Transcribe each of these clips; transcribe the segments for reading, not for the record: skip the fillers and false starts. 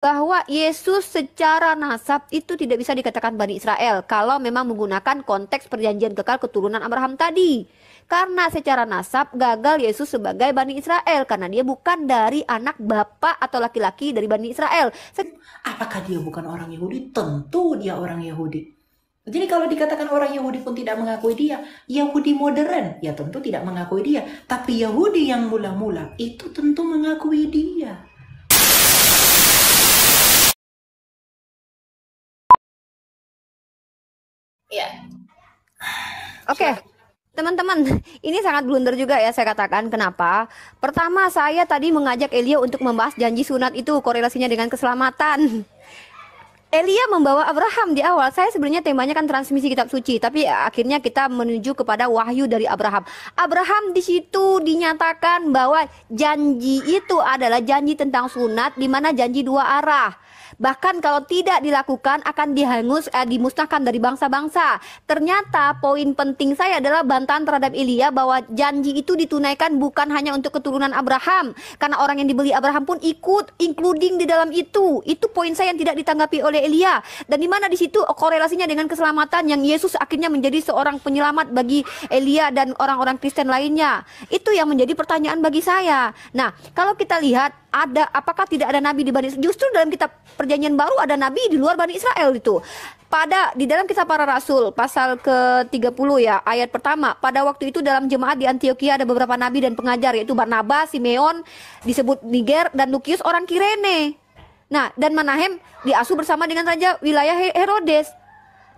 bahwa Yesus secara nasab itu tidak bisa dikatakan Bani Israel kalau memang menggunakan konteks perjanjian kekal keturunan Abraham tadi. Karena secara nasab gagal Yesus sebagai Bani Israel karena dia bukan dari anak bapak atau laki-laki dari Bani Israel. Apakah dia bukan orang Yahudi? Tentu dia orang Yahudi. Jadi kalau dikatakan orang Yahudi pun tidak mengakui dia, Yahudi modern, ya tentu tidak mengakui dia. Tapi Yahudi yang mula-mula itu tentu mengakui dia. Ya. Oke, teman-teman, ini sangat blunder juga ya saya katakan. Kenapa? Pertama, saya tadi mengajak Elia untuk membahas janji sunat itu korelasinya dengan keselamatan. Elia membawa Abraham di awal. Saya sebenarnya temanya kan transmisi kitab suci, tapi akhirnya kita menuju kepada wahyu dari Abraham. Abraham di situ dinyatakan bahwa janji itu adalah janji tentang sunat, di mana janji dua arah. Bahkan kalau tidak dilakukan akan dimusnahkan dari bangsa-bangsa. Ternyata poin penting saya adalah bantahan terhadap Elia bahwa janji itu ditunaikan bukan hanya untuk keturunan Abraham. Karena orang yang dibeli Abraham pun ikut, including di dalam itu. Itu poin saya yang tidak ditanggapi oleh Elia. Dan di mana di situ korelasinya dengan keselamatan yang Yesus akhirnya menjadi seorang penyelamat bagi Elia dan orang-orang Kristen lainnya. Itu yang menjadi pertanyaan bagi saya. Nah, kalau kita lihat apakah tidak ada nabi di Bani Israel? Justru dalam kitab Perjanjian Baru ada nabi di luar Bani Israel itu. Di dalam kisah para rasul pasal ke-30 ya, ayat pertama, pada waktu itu dalam jemaat di Antioquia ada beberapa nabi dan pengajar, yaitu Barnabas, Simeon, disebut Niger, dan Lukius orang Kirene. Nah, dan Manahem diasuh bersama dengan raja wilayah Herodes.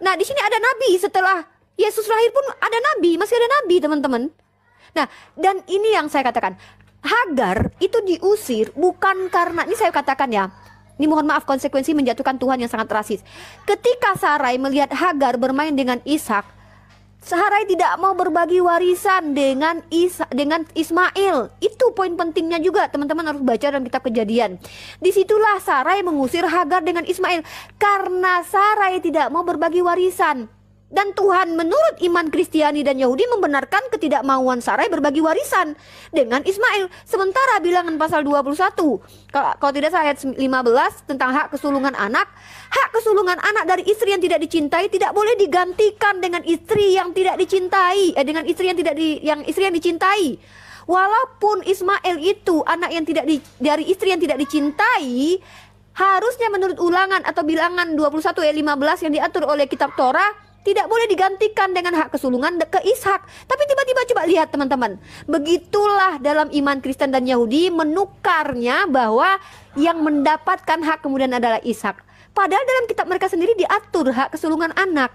Nah, di sini ada nabi setelah Yesus lahir pun ada nabi, masih ada nabi, teman-teman. Nah, dan ini yang saya katakan, Hagar itu diusir bukan karena, ini saya katakan ya, ini mohon maaf konsekuensi menjatuhkan Tuhan yang sangat rasis. Ketika Sarai melihat Hagar bermain dengan Ishak, Sarai tidak mau berbagi warisan dengan Ismail. Itu poin pentingnya juga, teman-teman harus baca dalam kitab Kejadian. Disitulah Sarai mengusir Hagar dengan Ismail karena Sarai tidak mau berbagi warisan. Dan Tuhan menurut iman Kristiani dan Yahudi membenarkan ketidakmauan Sarai berbagi warisan dengan Ismail. Sementara bilangan pasal 21, kalau tidak salah ayat 15 tentang hak kesulungan anak. Hak kesulungan anak dari istri yang tidak dicintai tidak boleh digantikan dengan istri yang tidak dicintai, dengan istri yang dicintai. Walaupun Ismail itu anak yang dari istri yang tidak dicintai, harusnya menurut ulangan atau bilangan 21 ayat 15 yang diatur oleh kitab Torah, tidak boleh digantikan dengan hak kesulungan ke Ishak. Tapi tiba-tiba coba lihat teman-teman, begitulah dalam iman Kristen dan Yahudi menukarnya bahwa yang mendapatkan hak kemudian adalah Ishak. Padahal dalam kitab mereka sendiri diatur hak kesulungan anak.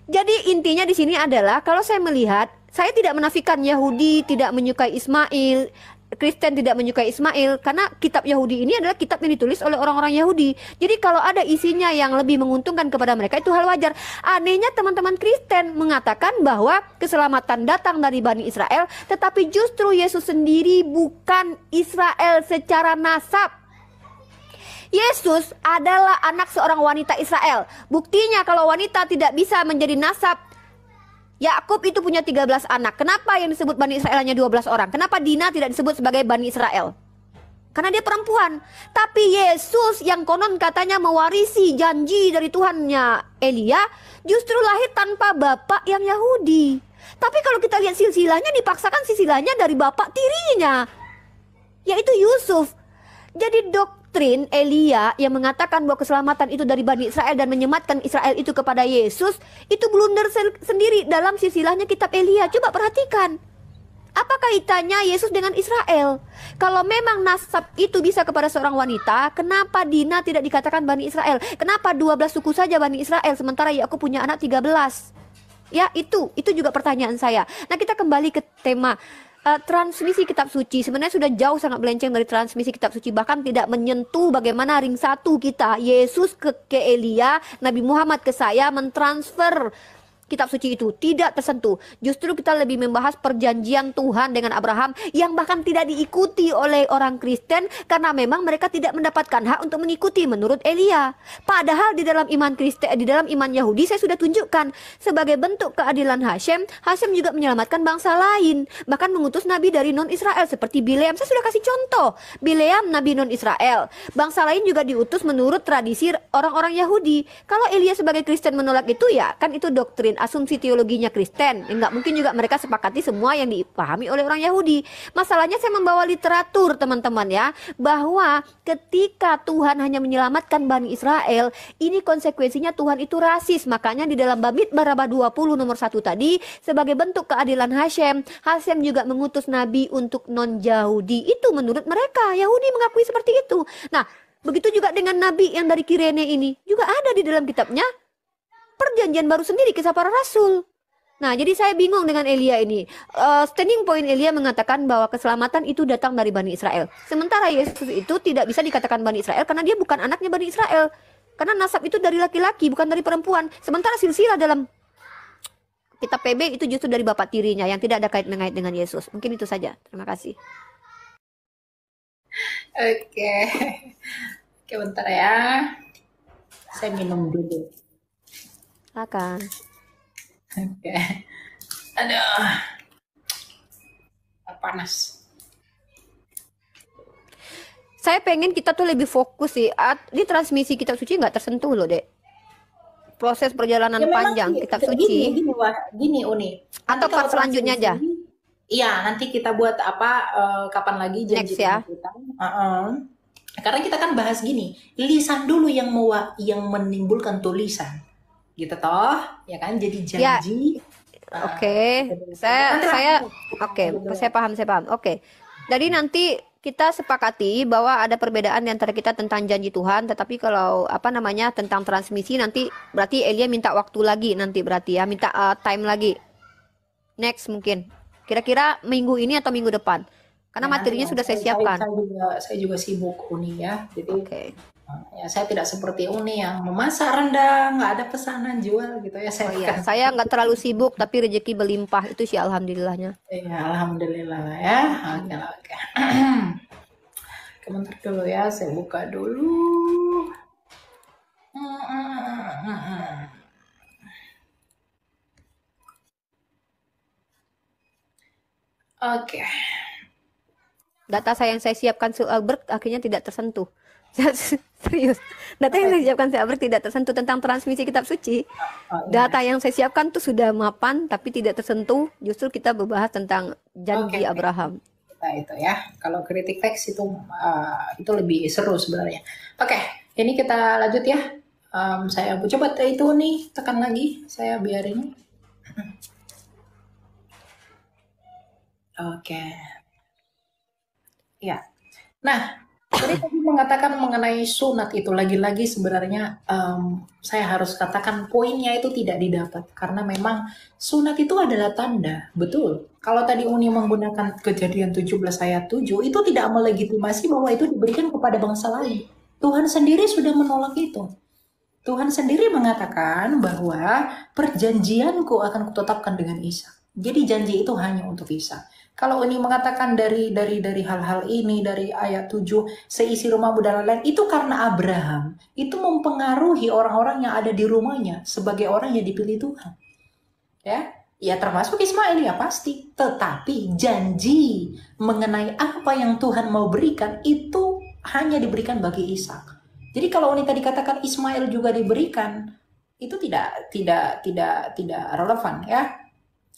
Jadi intinya di sini adalah, kalau saya melihat, saya tidak menafikan Yahudi tidak menyukai Ismail, Kristen tidak menyukai Ismail, karena kitab Yahudi ini adalah kitab yang ditulis oleh orang-orang Yahudi. Jadi kalau ada isinya yang lebih menguntungkan kepada mereka, itu hal wajar. Anehnya teman-teman Kristen mengatakan bahwa keselamatan datang dari Bani Israel, tetapi justru Yesus sendiri bukan Israel secara nasab. Yesus adalah anak seorang wanita Israel. Buktinya kalau wanita tidak bisa menjadi nasab, Yakub itu punya 13 anak. Kenapa yang disebut Bani Israel hanya 12 orang? Kenapa Dina tidak disebut sebagai Bani Israel? Karena dia perempuan. Tapi Yesus yang konon katanya mewarisi janji dari Tuhannya Elia, justru lahir tanpa bapak yang Yahudi. Tapi kalau kita lihat silsilahnya, dipaksakan silsilahnya dari bapak tirinya, yaitu Yusuf. Jadi doktrin Elia yang mengatakan bahwa keselamatan itu dari Bani Israel dan menyematkan Israel itu kepada Yesus, itu blunder sendiri dalam silsilahnya kitab Elia. Coba perhatikan, apa kaitannya Yesus dengan Israel? Kalau memang nasab itu bisa kepada seorang wanita, kenapa Dina tidak dikatakan Bani Israel? Kenapa 12 suku saja Bani Israel, sementara Yakub punya anak 13? Ya, itu juga pertanyaan saya. Nah, kita kembali ke tema transmisi kitab suci. Sebenarnya sudah jauh sangat melenceng dari transmisi kitab suci, bahkan tidak menyentuh bagaimana ring satu kita, Yesus ke Elia, Nabi Muhammad ke saya, mentransfer kitab suci itu tidak tersentuh. Justru kita lebih membahas perjanjian Tuhan dengan Abraham yang bahkan tidak diikuti oleh orang Kristen karena memang mereka tidak mendapatkan hak untuk mengikuti menurut Elia. Padahal di dalam iman Kristen, di dalam iman Yahudi saya sudah tunjukkan sebagai bentuk keadilan Hashem, Hashem juga menyelamatkan bangsa lain, bahkan mengutus nabi dari non-Israel seperti Bileam. Saya sudah kasih contoh, Bileam nabi non-Israel. Bangsa lain juga diutus menurut tradisi orang-orang Yahudi. Kalau Elia sebagai Kristen menolak itu, ya kan itu doktrin, asumsi teologinya Kristen. Nggak mungkin juga mereka sepakati semua yang dipahami oleh orang Yahudi. Masalahnya saya membawa literatur teman-teman ya, bahwa ketika Tuhan hanya menyelamatkan Bani Israel, ini konsekuensinya Tuhan itu rasis. Makanya di dalam Bamidbar 20 nomor 1 tadi, sebagai bentuk keadilan Hashem, Hashem juga mengutus nabi untuk non-Yahudi. Itu menurut mereka, Yahudi mengakui seperti itu. Nah, begitu juga dengan nabi yang dari Kirene ini, juga ada di dalam kitabnya Perjanjian Baru sendiri, Kisah Para Rasul. Nah, jadi saya bingung dengan Elia ini. Standing point Elia mengatakan bahwa keselamatan itu datang dari Bani Israel. Sementara Yesus itu tidak bisa dikatakan Bani Israel karena dia bukan anaknya Bani Israel. Karena nasab itu dari laki-laki, bukan dari perempuan. Sementara silsilah dalam kitab PB itu justru dari bapak tirinya yang tidak ada kait-mengait dengan Yesus. Mungkin itu saja. Terima kasih. Oke. Oke, bentar ya. Saya minum dulu. Silakan. Oke. Aduh. Panas. Saya pengen kita tuh lebih fokus sih. Di transmisi kitab suci nggak tersentuh loh, Dek. Proses perjalanan panjang kitab suci. Gini Uni. Atau part selanjutnya aja. Iya, nanti kita buat kapan lagi janji Next ya. kita. Karena kita kan bahas gini, lisan dulu yang menimbulkan tulisan. Gitu toh, ya kan? Jadi janji. Oke. Saya paham. Oke. Jadi nanti kita sepakati bahwa ada perbedaan di antara kita tentang janji Tuhan, tetapi kalau tentang transmisi nanti berarti Elia minta waktu lagi nanti berarti ya, minta time lagi. Next mungkin. Kira-kira minggu ini atau minggu depan. Karena materinya sudah saya siapkan. Saya juga sibuk Uni ya. Jadi ya saya tidak seperti Uni yang memasak rendang, nggak ada pesanan jual gitu ya. Saya nggak terlalu sibuk tapi rezeki berlimpah, itu sih alhamdulillahnya. Ya alhamdulillah lah ya. Oke. Bentar dulu ya, saya buka dulu. Oke. Data yang saya siapkan Albert akhirnya tidak tersentuh. Serius. Data yang saya siapkan Albert tidak tersentuh tentang transmisi kitab suci. Data yang saya siapkan tuh sudah mapan tapi tidak tersentuh. Justru kita berbahas tentang janji Abraham. Nah, itu ya. Kalau kritik teks itu lebih seru sebenarnya. Oke, ini kita lanjut ya. Saya coba itu nih tekan lagi. Saya biarin. Oke. Ya. Nah, tadi mengatakan mengenai sunat itu lagi-lagi sebenarnya saya harus katakan poinnya itu tidak didapat karena memang sunat itu adalah tanda, betul. Kalau tadi Uni menggunakan Kejadian 17 ayat 7 itu tidak melegitimasi bahwa itu diberikan kepada bangsa lain. Tuhan sendiri sudah menolak itu. Tuhan sendiri mengatakan bahwa perjanjianku akan kutetapkan dengan Ishak. Jadi janji itu hanya untuk Ishak. Kalau ini mengatakan dari hal-hal ini, dari ayat 7, seisi rumahmu dan lain-lain, itu karena Abraham. Itu mempengaruhi orang-orang yang ada di rumahnya sebagai orang yang dipilih Tuhan. Ya termasuk Ismail ya pasti. Tetapi janji mengenai apa yang Tuhan mau berikan itu hanya diberikan bagi Ishak. Jadi kalau ini tadi katakan Ismail juga diberikan, itu tidak relevan ya.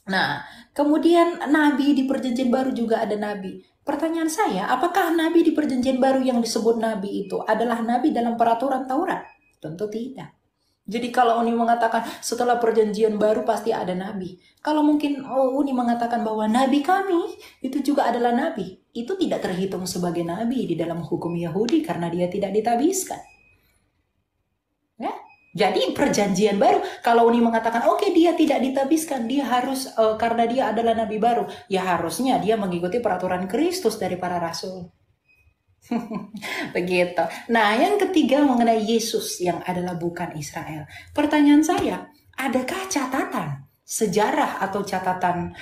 Nah, kemudian nabi di perjanjian baru juga ada nabi. Pertanyaan saya, apakah nabi di perjanjian baru yang disebut nabi itu adalah nabi dalam peraturan Taurat? Tentu tidak. Jadi kalau Uni mengatakan setelah perjanjian baru pasti ada nabi. Kalau mungkin Uni mengatakan bahwa nabi kami itu juga adalah nabi. Itu tidak terhitung sebagai nabi di dalam hukum Yahudi karena dia tidak ditabiskan. Ya? Jadi perjanjian baru, kalau Uni mengatakan oke, dia tidak ditabiskan, dia harus karena dia adalah nabi baru, ya harusnya dia mengikuti peraturan Kristus dari para rasul. Begitu. Nah, yang ketiga mengenai Yesus yang adalah bukan Israel. Pertanyaan saya, Adakah catatan sejarah atau catatan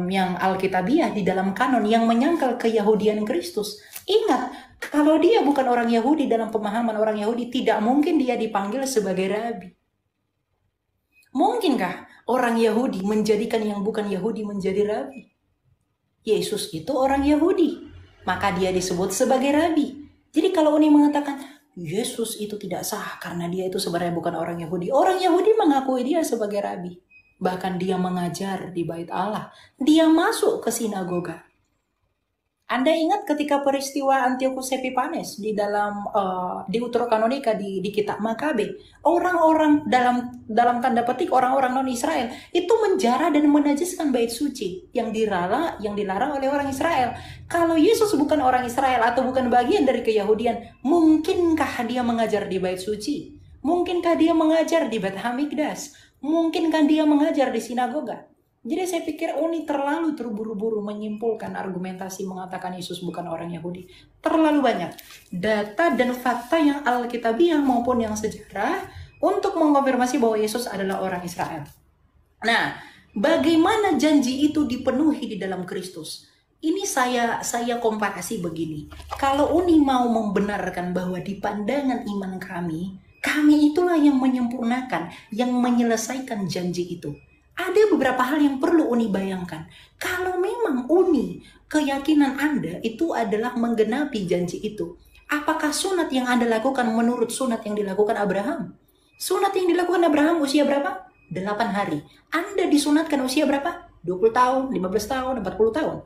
yang Alkitabiah di dalam kanon yang menyangkal keyahudian Kristus? Ingat, kalau dia bukan orang Yahudi, dalam pemahaman orang Yahudi tidak mungkin dia dipanggil sebagai rabi. Mungkinkah orang Yahudi menjadikan yang bukan Yahudi menjadi rabi? Yesus itu orang Yahudi, maka dia disebut sebagai rabi. Jadi kalau Uni mengatakan Yesus itu tidak sah karena dia itu sebenarnya bukan orang Yahudi, orang Yahudi mengakui dia sebagai rabi. Bahkan dia mengajar di bait Allah, dia masuk ke sinagoga. Anda ingat ketika peristiwa Antiochus Epiphanes di dalam Deuterokanonika di kitab Makabe, orang-orang dalam tanda petik orang-orang non-Israel itu menjara dan menajiskan bait suci yang dilarang oleh orang Israel. Kalau Yesus bukan orang Israel atau bukan bagian dari keyahudian, mungkinkah dia mengajar di bait suci? Mungkinkah dia mengajar di Beit Hamikdas? Mungkinkah dia mengajar di sinagoga? Jadi saya pikir Uni terlalu terburu-buru menyimpulkan argumentasi mengatakan Yesus bukan orang Yahudi. Terlalu banyak data dan fakta yang Alkitabiah maupun yang sejarah untuk mengonfirmasi bahwa Yesus adalah orang Israel. Nah, bagaimana janji itu dipenuhi di dalam Kristus? Ini saya komparasi begini. Kalau Uni mau membenarkan bahwa di pandangan iman kami itulah yang menyempurnakan, yang menyelesaikan janji itu. Ada beberapa hal yang perlu Uni bayangkan. Kalau memang Uni, keyakinan Anda itu adalah menggenapi janji itu, apakah sunat yang Anda lakukan menurut sunat yang dilakukan Abraham? Sunat yang dilakukan Abraham usia berapa? 8 hari. Anda disunatkan usia berapa? 20 tahun, 15 tahun, 40 tahun.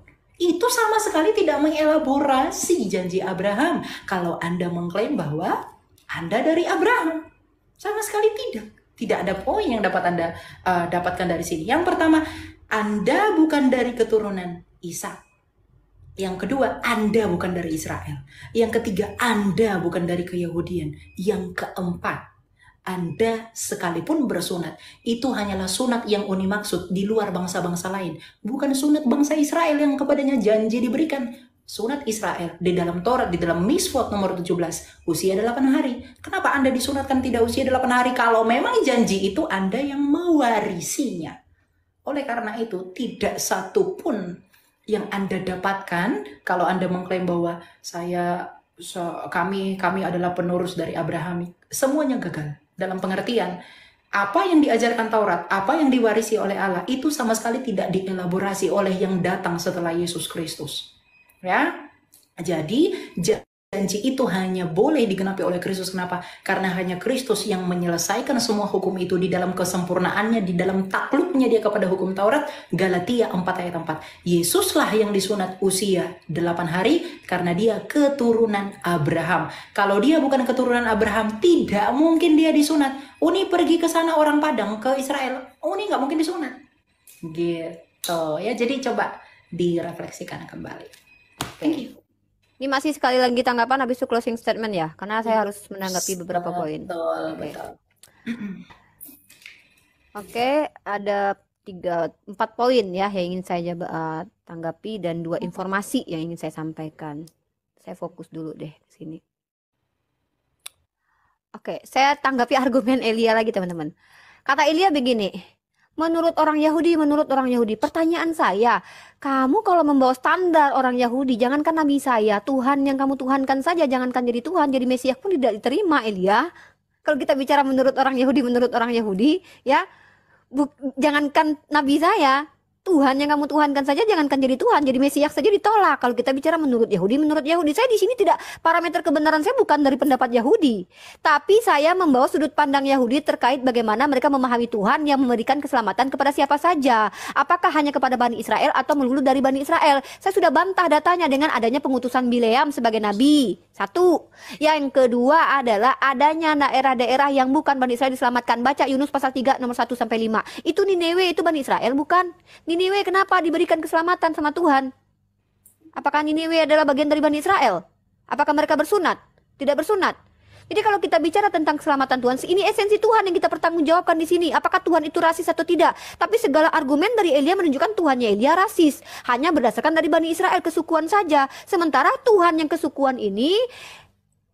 Itu sama sekali tidak mengelaborasi janji Abraham. Kalau Anda mengklaim bahwa Anda dari Abraham, sama sekali tidak. Tidak ada poin yang dapat Anda dapatkan dari sini. Yang pertama, Anda bukan dari keturunan Ishak. Yang kedua, Anda bukan dari Israel. Yang ketiga, Anda bukan dari keyahudian. Yang keempat, Anda sekalipun bersunat, itu hanyalah sunat yang Uni maksud di luar bangsa-bangsa lain. Bukan sunat bangsa Israel yang kepadanya janji diberikan. Sunat Israel di dalam Taurat, di dalam Miswot nomor 17, usia 8 hari. Kenapa Anda disunatkan tidak usia 8 hari? Kalau memang janji itu Anda yang mewarisinya. Oleh karena itu, tidak satu pun yang Anda dapatkan kalau Anda mengklaim bahwa kami adalah penerus dari Abraham. Semuanya gagal. Dalam pengertian, apa yang diajarkan Taurat, apa yang diwarisi oleh Allah, itu sama sekali tidak dielaborasi oleh yang datang setelah Yesus Kristus. Ya, jadi janji itu hanya boleh digenapi oleh Kristus. Kenapa? Karena hanya Kristus yang menyelesaikan semua hukum itu di dalam kesempurnaannya, di dalam takluknya dia kepada hukum Taurat. Galatia 4 ayat 4. Yesuslah yang disunat usia 8 hari karena dia keturunan Abraham. Kalau dia bukan keturunan Abraham, tidak mungkin dia disunat. Uni pergi ke sana orang Padang, ke Israel, Uni nggak mungkin disunat. Gitu ya, jadi coba direfleksikan kembali. Thank you. Ini masih sekali lagi tanggapan habis itu closing statement ya, karena saya harus menanggapi beberapa poin. Betul. Oke, ada 4 poin ya yang ingin saya tanggapi dan 2 informasi yang ingin saya sampaikan. Saya fokus dulu deh ke sini. Oke, saya tanggapi argumen Elia lagi teman-teman. Kata Elia begini, menurut orang Yahudi, pertanyaan saya, kamu kalau membawa standar orang Yahudi, jangankan Nabi saya, Tuhan yang kamu tuhankan saja, jangankan jadi Tuhan, jadi Mesias pun tidak diterima, Elia. Kalau kita bicara menurut orang Yahudi, ya, jangankan Nabi saya, Tuhan yang kamu tuhankan saja, jangankan jadi Tuhan, jadi Mesias saja ditolak. Kalau kita bicara menurut Yahudi, saya di sini tidak, parameter kebenaran saya bukan dari pendapat Yahudi, tapi saya membawa sudut pandang Yahudi terkait bagaimana mereka memahami Tuhan yang memberikan keselamatan kepada siapa saja. Apakah hanya kepada Bani Israel atau melulu dari Bani Israel? Saya sudah bantah datanya dengan adanya pengutusan Bileam sebagai nabi. 1. Yang kedua adalah adanya daerah-daerah yang bukan Bani Israel diselamatkan. Baca Yunus pasal 3 nomor 1 sampai 5. Itu Niniwe, itu Bani Israel bukan? Niniwe kenapa diberikan keselamatan sama Tuhan? Apakah Niniwe adalah bagian dari Bani Israel? Apakah mereka bersunat? Tidak bersunat. Jadi kalau kita bicara tentang keselamatan Tuhan, ini esensi Tuhan yang kita pertanggungjawabkan di sini. Apakah Tuhan itu rasis atau tidak? Tapi segala argumen dari Elia menunjukkan Tuhannya Elia rasis. Hanya berdasarkan dari Bani Israel, kesukuan saja. Sementara Tuhan yang kesukuan ini,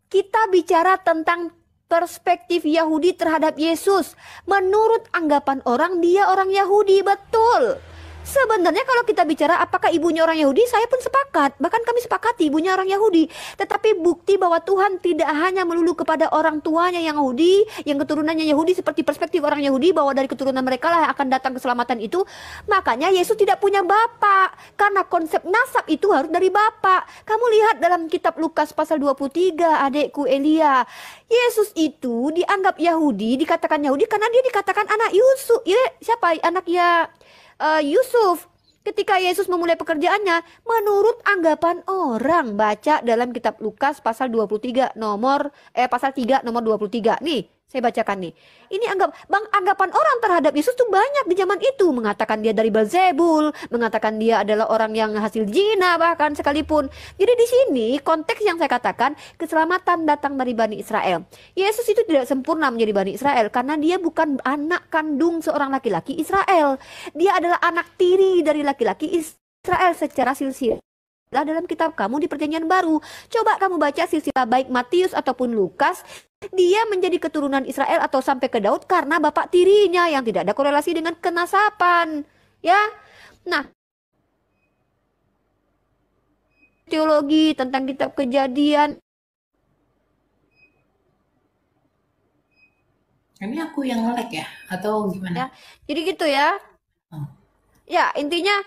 kita bicara tentang perspektif Yahudi terhadap Yesus. Menurut anggapan orang, dia orang Yahudi, betul. Sebenarnya kalau kita bicara apakah ibunya orang Yahudi, saya pun sepakat. Bahkan kami sepakati ibunya orang Yahudi. Tetapi bukti bahwa Tuhan tidak hanya melulu kepada orang tuanya yang Yahudi, yang keturunannya Yahudi, seperti perspektif orang Yahudi bahwa dari keturunan mereka lah yang akan datang keselamatan itu. Makanya Yesus tidak punya bapak, karena konsep nasab itu harus dari bapak. Kamu lihat dalam kitab Lukas pasal 23, adikku Elia. Yesus itu dianggap Yahudi, dikatakan Yahudi karena dia dikatakan anak Yusuf. Siapa anaknya Yusuf. Ketika Yesus memulai pekerjaannya, menurut anggapan orang, baca dalam kitab Lukas pasal 23 pasal 3 nomor 23. Nih, saya bacakan nih. Ini anggapan orang terhadap Yesus tuh banyak di zaman itu, mengatakan dia dari Belzebul, mengatakan dia adalah orang yang hasil zina bahkan sekalipun. Jadi di sini konteks yang saya katakan, keselamatan datang dari Bani Israel. Yesus itu tidak sempurna menjadi Bani Israel karena dia bukan anak kandung seorang laki-laki Israel. Dia adalah anak tiri dari laki-laki Israel secara silsilah. Dalam kitab kamu di Perjanjian Baru, coba kamu baca silsilah baik Matius ataupun Lukas, dia menjadi keturunan Israel atau sampai ke Daud karena bapak tirinya yang tidak ada korelasi dengan kenasapan, ya. Nah, teologi tentang kitab Kejadian. Ini aku yang nge-lag ya atau gimana? Ya, jadi gitu ya. Ya, intinya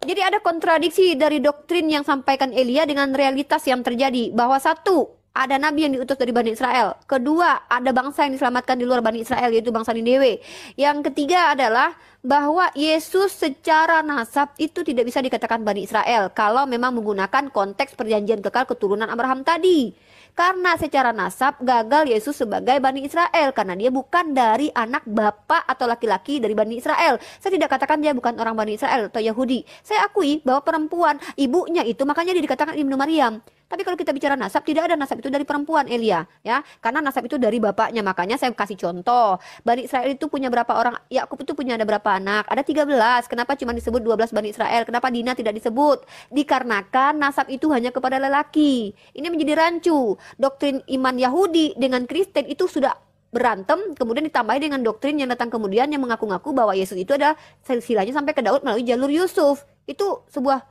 jadi ada kontradiksi dari doktrin yang sampaikan Elia dengan realitas yang terjadi. Bahwa satu, ada nabi yang diutus dari Bani Israel. Kedua, ada bangsa yang diselamatkan di luar Bani Israel, yaitu bangsa Niniwe. Yang ketiga adalah bahwa Yesus secara nasab itu tidak bisa dikatakan Bani Israel kalau memang menggunakan konteks perjanjian kekal keturunan Abraham tadi. Karena secara nasab gagal Yesus sebagai Bani Israel karena dia bukan dari anak bapak atau laki-laki dari Bani Israel. Saya tidak katakan dia bukan orang Bani Israel atau Yahudi. Saya akui bahwa perempuan ibunya itu makanya dia dikatakan Ibnu Maryam. Tapi kalau kita bicara nasab, tidak ada nasab itu dari perempuan, Elia, ya. Karena nasab itu dari bapaknya. Makanya saya kasih contoh. Bani Israel itu punya berapa orang? Yakub itu punya ada berapa anak? Ada 13. Kenapa cuma disebut 12 Bani Israel? Kenapa Dina tidak disebut? Dikarenakan nasab itu hanya kepada lelaki. Ini menjadi rancu. Doktrin iman Yahudi dengan Kristen itu sudah berantem, kemudian ditambahi dengan doktrin yang datang kemudian yang mengaku-ngaku bahwa Yesus itu adalah silsilahnya sampai ke Daud melalui jalur Yusuf. Itu sebuah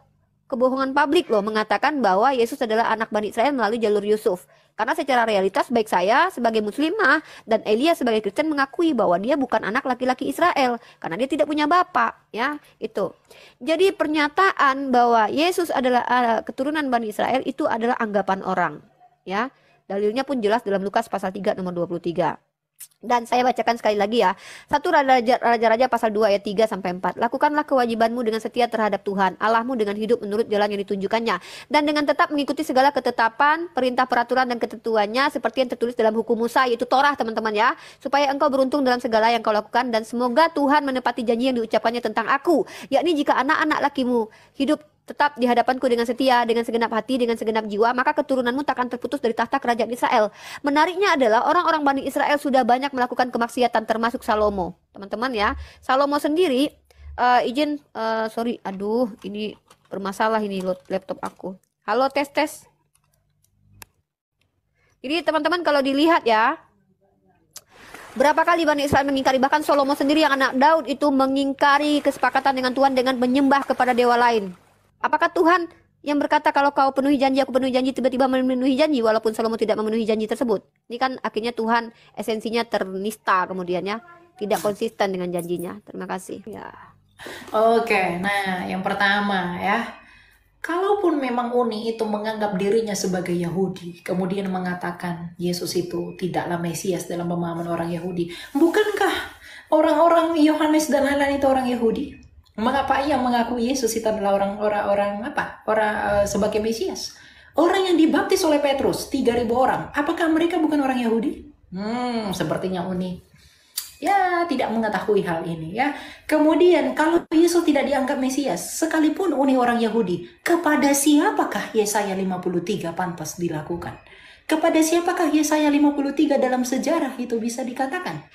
kebohongan publik loh, mengatakan bahwa Yesus adalah anak Bani Israel melalui jalur Yusuf. Karena secara realitas baik saya sebagai muslimah dan Elia sebagai Kristen mengakui bahwa dia bukan anak laki-laki Israel karena dia tidak punya bapak, ya, itu. Jadi pernyataan bahwa Yesus adalah keturunan Bani Israel itu adalah anggapan orang, ya. Dalilnya pun jelas dalam Lukas pasal 3 nomor 23. Dan saya bacakan sekali lagi ya. 1 Raja-Raja pasal 2 ayat 3 sampai 4. Lakukanlah kewajibanmu dengan setia terhadap Tuhan Allahmu dengan hidup menurut jalan yang ditunjukkannya dan dengan tetap mengikuti segala ketetapan, perintah, peraturan dan ketentuannya seperti yang tertulis dalam hukum Musa, yaitu Torah, teman-teman ya, supaya engkau beruntung dalam segala yang kau lakukan dan semoga Tuhan menepati janji yang diucapkannya tentang aku, yakni jika anak-anak lakimu hidup tetap di hadapanku dengan setia, dengan segenap hati, dengan segenap jiwa, maka keturunanmu takkan terputus dari tahta kerajaan Israel. Menariknya adalah orang-orang Bani Israel sudah banyak melakukan kemaksiatan termasuk Salomo. Teman-teman ya, Salomo sendiri, sorry, aduh, ini bermasalah ini laptop aku. Halo, tes. Jadi teman-teman kalau dilihat ya, berapa kali Bani Israel mengingkari, bahkan Salomo sendiri yang anak Daud itu mengingkari kesepakatan dengan Tuhan dengan menyembah kepada dewa lain. Apakah Tuhan yang berkata kalau kau penuhi janji, aku penuhi janji, tiba-tiba memenuhi janji walaupun Salomo tidak memenuhi janji tersebut? Ini kan akhirnya Tuhan esensinya ternista kemudian ya, tidak konsisten dengan janjinya. Terima kasih. Ya. Oke, nah yang pertama ya, kalaupun memang Uni itu menganggap dirinya sebagai Yahudi, kemudian mengatakan Yesus itu tidaklah Mesias dalam pemahaman orang Yahudi, bukankah orang-orang Yohanes dan lain-lain itu orang Yahudi? Mengapa ia mengaku Yesus itu adalah orang sebagai Mesias? Orang yang dibaptis oleh Petrus 3.000 orang, apakah mereka bukan orang Yahudi? Sepertinya Uni ya tidak mengetahui hal ini ya. Kemudian kalau Yesus tidak dianggap Mesias, sekalipun Uni orang Yahudi, kepada siapakah Yesaya 53 pantas dilakukan? Kepada siapakah Yesaya 53 dalam sejarah itu bisa dikatakan?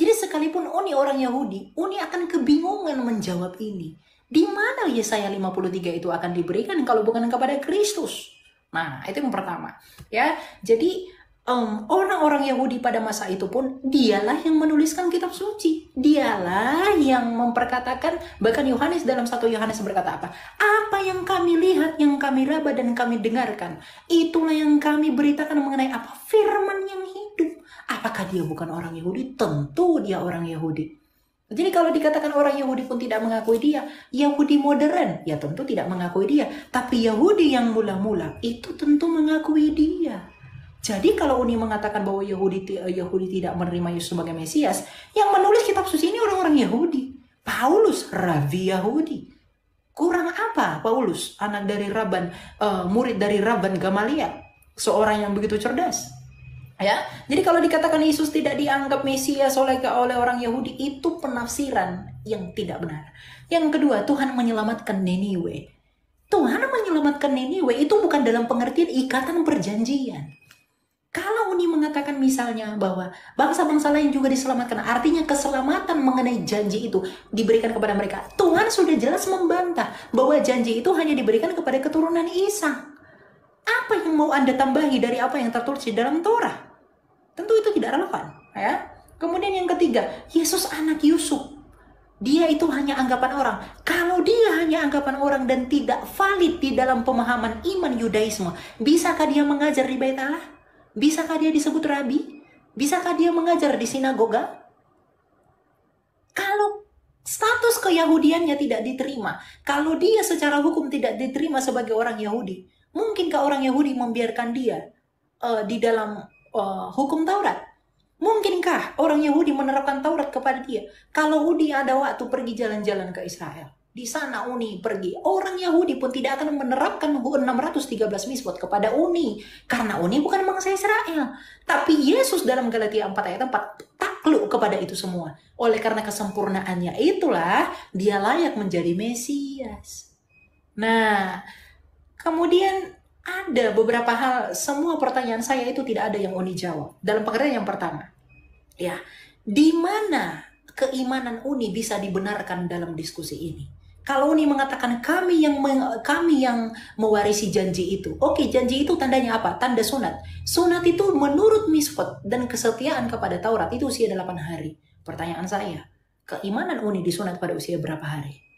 Jadi sekalipun Uni orang Yahudi, Uni akan kebingungan menjawab ini. Di mana Yesaya 53 itu akan diberikan kalau bukan kepada Kristus? Nah, itu yang pertama. Ya, jadi orang-orang Yahudi pada masa itu pun dialah yang menuliskan kitab suci. Dialah yang memperkatakan, bahkan Yohanes dalam 1 Yohanes berkata apa? Apa yang kami lihat, yang kami raba dan kami dengarkan, itulah yang kami beritakan mengenai apa? Firman yang hidup. Apakah dia bukan orang Yahudi? Tentu dia orang Yahudi. Jadi kalau dikatakan orang Yahudi pun tidak mengakui dia, Yahudi modern, ya tentu tidak mengakui dia. Tapi Yahudi yang mula-mula itu tentu mengakui dia. Jadi kalau Uni mengatakan bahwa Yahudi tidak menerima Yesus sebagai Mesias, yang menulis kitab suci ini orang-orang Yahudi. Paulus, rabi Yahudi. Kurang apa Paulus, anak dari murid dari Rabban Gamaliel, seorang yang begitu cerdas. Ya, jadi kalau dikatakan Yesus tidak dianggap Mesias oleh orang Yahudi, itu penafsiran yang tidak benar. Yang kedua, Tuhan menyelamatkan Niniwe. Tuhan menyelamatkan Niniwe itu bukan dalam pengertian ikatan perjanjian. Kalau Uni mengatakan misalnya bahwa bangsa-bangsa lain juga diselamatkan, artinya keselamatan mengenai janji itu diberikan kepada mereka. Tuhan sudah jelas membantah bahwa janji itu hanya diberikan kepada keturunan Ishak. Apa yang mau Anda tambahi dari apa yang tertulis di dalam Torah? Tentu itu tidak relevan. Ya. Kemudian yang ketiga, Yesus anak Yusuf. Dia itu hanya anggapan orang. Kalau dia hanya anggapan orang dan tidak valid di dalam pemahaman iman Yudaisme, bisakah dia mengajar di Bait Allah? Bisakah dia disebut rabi? Bisakah dia mengajar di sinagoga? Kalau status keyahudiannya tidak diterima, kalau dia secara hukum tidak diterima sebagai orang Yahudi, mungkinkah orang Yahudi membiarkan dia di dalam hukum Taurat? Mungkinkah orang Yahudi menerapkan Taurat kepada dia? Kalau Uni ada waktu pergi jalan-jalan ke Israel, di sana Uni pergi, orang Yahudi pun tidak akan menerapkan 613 misbot kepada Uni, karena Uni bukan bangsa Israel. Tapi Yesus dalam Galatia 4 ayat 4 takluk kepada itu semua. Oleh karena kesempurnaannya itulah dia layak menjadi Mesias. Nah, kemudian ada beberapa hal, semua pertanyaan saya itu tidak ada yang Uni jawab. Dalam pengertian yang pertama, ya, di mana keimanan Uni bisa dibenarkan dalam diskusi ini? Kalau Uni mengatakan kami yang mewarisi janji itu. Oke, janji itu tandanya apa? Tanda sunat. Sunat itu menurut Misfot dan kesetiaan kepada Taurat itu usia 8 hari. Pertanyaan saya, keimanan Uni disunat pada usia berapa hari?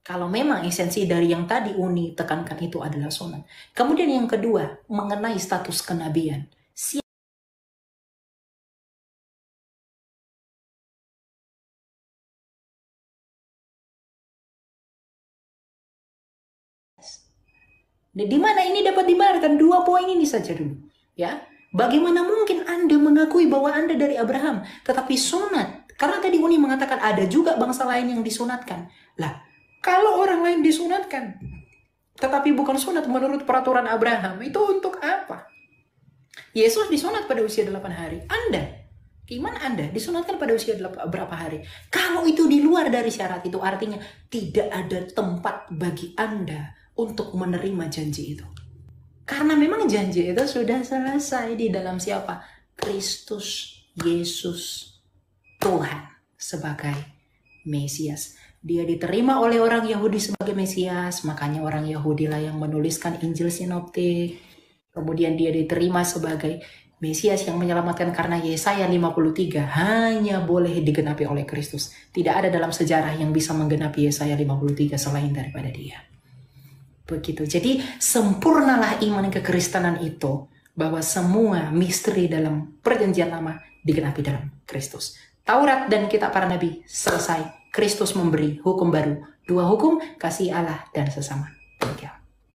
Kalau memang esensi dari yang tadi Uni tekankan itu adalah sunat. Kemudian yang kedua, mengenai status kenabian. Di mana ini dapat dibenarkan? 2 poin ini saja dulu, ya. Bagaimana mungkin Anda mengakui bahwa Anda dari Abraham, tetapi sunat? Karena tadi Uni mengatakan ada juga bangsa lain yang disunatkan. Lah, kalau orang lain disunatkan, tetapi bukan sunat menurut peraturan Abraham, itu untuk apa? Yesus disunat pada usia 8 hari. Iman Anda disunatkan pada usia berapa hari? Kalau itu di luar dari syarat itu, artinya tidak ada tempat bagi Anda untuk menerima janji itu. Karena memang janji itu sudah selesai di dalam siapa? Kristus Yesus Tuhan sebagai Mesias. Dia diterima oleh orang Yahudi sebagai Mesias, makanya orang Yahudi lah yang menuliskan Injil Sinoptik. Kemudian dia diterima sebagai Mesias yang menyelamatkan karena Yesaya 53 hanya boleh digenapi oleh Kristus. Tidak ada dalam sejarah yang bisa menggenapi Yesaya 53 selain daripada dia. Begitu. Jadi sempurnalah iman kekristenan itu, bahwa semua misteri dalam perjanjian lama digenapi dalam Kristus. Taurat dan kitab para nabi selesai. Kristus memberi hukum baru. 2 hukum, kasih Allah dan sesama. Demikian.